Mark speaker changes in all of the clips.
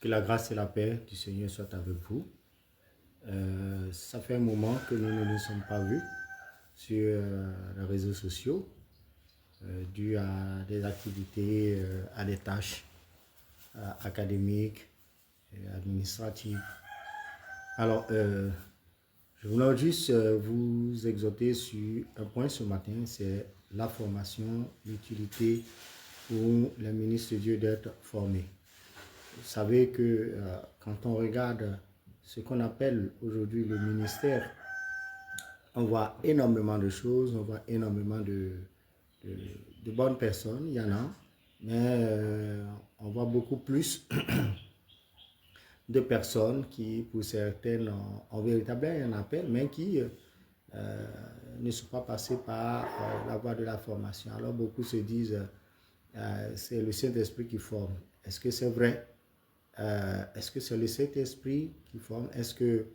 Speaker 1: Que la grâce et la paix du Seigneur soient avec vous. Ça fait un moment que nous ne nous sommes pas vus sur les réseaux sociaux dû à des activités, à des tâches académiques et administratives. Alors, je voulais juste vous exhorter sur un point ce matin, c'est la formation, l'utilité pour les ministres de Dieu d'être formés. Vous savez que quand on regarde ce qu'on appelle aujourd'hui le ministère, on voit énormément de choses, on voit énormément de bonnes personnes, il y en a, mais on voit beaucoup plus de personnes qui, pour certaines, ont véritablement un appel, mais qui ne sont pas passées par la voie de la formation. Alors beaucoup se disent, c'est le Saint-Esprit qui forme. Est-ce que c'est vrai? Est-ce que c'est le Saint-Esprit qui forme? Est-ce que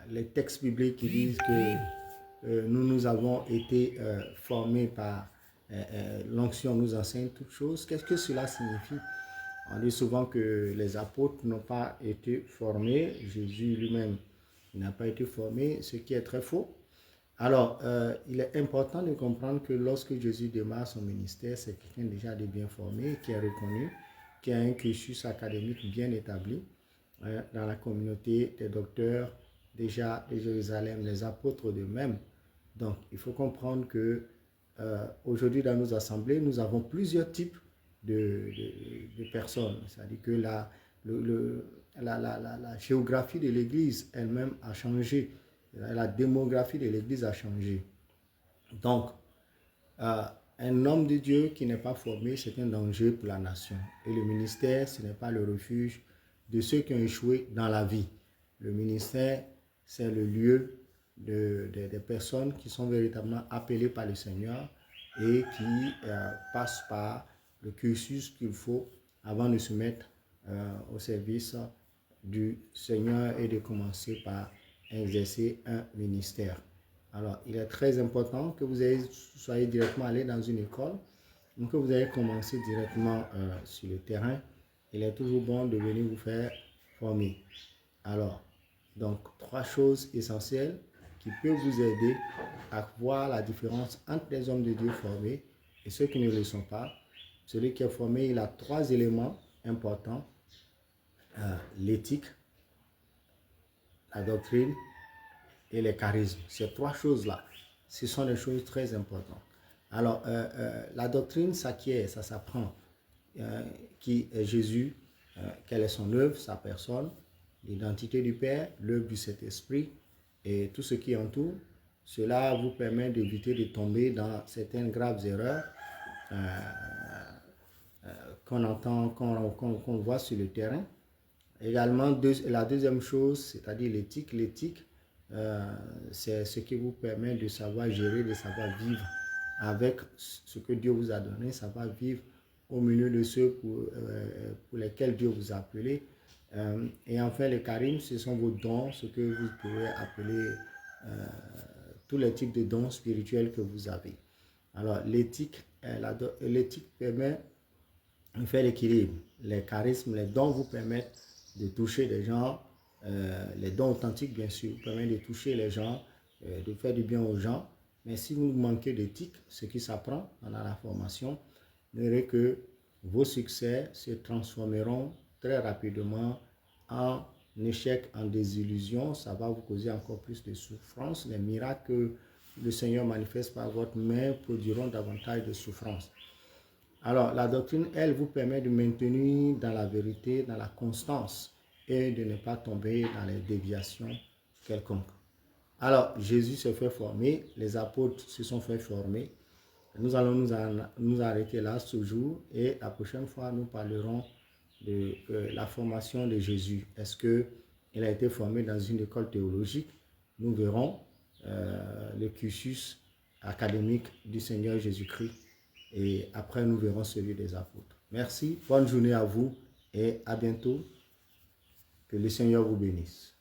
Speaker 1: les textes bibliques qui disent que nous avons été formés par l'onction nous enseigne toutes choses? Qu'est-ce que cela signifie? On dit souvent que les apôtres n'ont pas été formés. Jésus lui-même n'a pas été formé, ce qui est très faux. Alors, il est important de comprendre que lorsque Jésus démarre son ministère, c'est quelqu'un déjà de bien formé, qui est reconnu, qui a un cursus académique bien établi dans la communauté des docteurs déjà de Jérusalem, les apôtres d'eux-mêmes. Donc, il faut comprendre que aujourd'hui dans nos assemblées, nous avons plusieurs types de personnes. C'est-à-dire que la géographie de l'Église elle-même a changé. La démographie de l'Église a changé. Donc, un homme de Dieu qui n'est pas formé, c'est un danger pour la nation. Et le ministère, ce n'est pas le refuge de ceux qui ont échoué dans la vie. Le ministère, c'est le lieu des personnes qui sont véritablement appelées par le Seigneur et qui passent par le cursus qu'il faut avant de se mettre au service du Seigneur et de commencer par exercer un ministère. Alors, il est très important que vous soyez directement allé dans une école, donc que vous ayez commencé directement sur le terrain. Il est toujours bon de venir vous faire former. Alors, donc, 3 choses essentielles qui peuvent vous aider à voir la différence entre les hommes de Dieu formés et ceux qui ne le sont pas. Celui qui est formé, il a 3 éléments importants. L'éthique, la doctrine et les charismes. Ces 3 choses-là, ce sont des choses très importantes. Alors, la doctrine s'acquiert, ça s'apprend. Qui est Jésus, quelle est son œuvre, sa personne, l'identité du Père, l'œuvre du Saint-Esprit et tout ce qui entoure. Cela vous permet d'éviter de tomber dans certaines graves erreurs qu'on entend, qu'on voit sur le terrain. Également, la deuxième chose, c'est-à-dire l'éthique. L'éthique, c'est ce qui vous permet de savoir gérer, de savoir vivre avec ce que Dieu vous a donné, savoir vivre au milieu de ceux pour lesquels Dieu vous a appelé. Et enfin, les charismes, ce sont vos dons, ce que vous pouvez appeler tous les types de dons spirituels que vous avez. Alors, l'éthique permet de faire l'équilibre. Les charismes, les dons vous permettent de toucher les gens, les dons authentiques, bien sûr, vous permettent de toucher les gens, de faire du bien aux gens. Mais si vous manquez d'éthique, ce qui s'apprend pendant la formation, vous verrez que vos succès se transformeront très rapidement en échec, en désillusion. Ça va vous causer encore plus de souffrance. Les miracles que le Seigneur manifeste par votre main produiront davantage de souffrance. Alors, la doctrine, elle, vous permet de maintenir dans la vérité, dans la constance et de ne pas tomber dans les déviations quelconques. Alors, Jésus s'est fait former, les apôtres se sont fait former. Nous allons nous arrêter là ce jour et la prochaine fois, nous parlerons de la formation de Jésus. Est-ce qu'il a été formé dans une école théologique? Nous verrons le cursus académique du Seigneur Jésus-Christ. Et après, nous verrons celui des apôtres. Merci, bonne journée à vous et à bientôt. Que le Seigneur vous bénisse.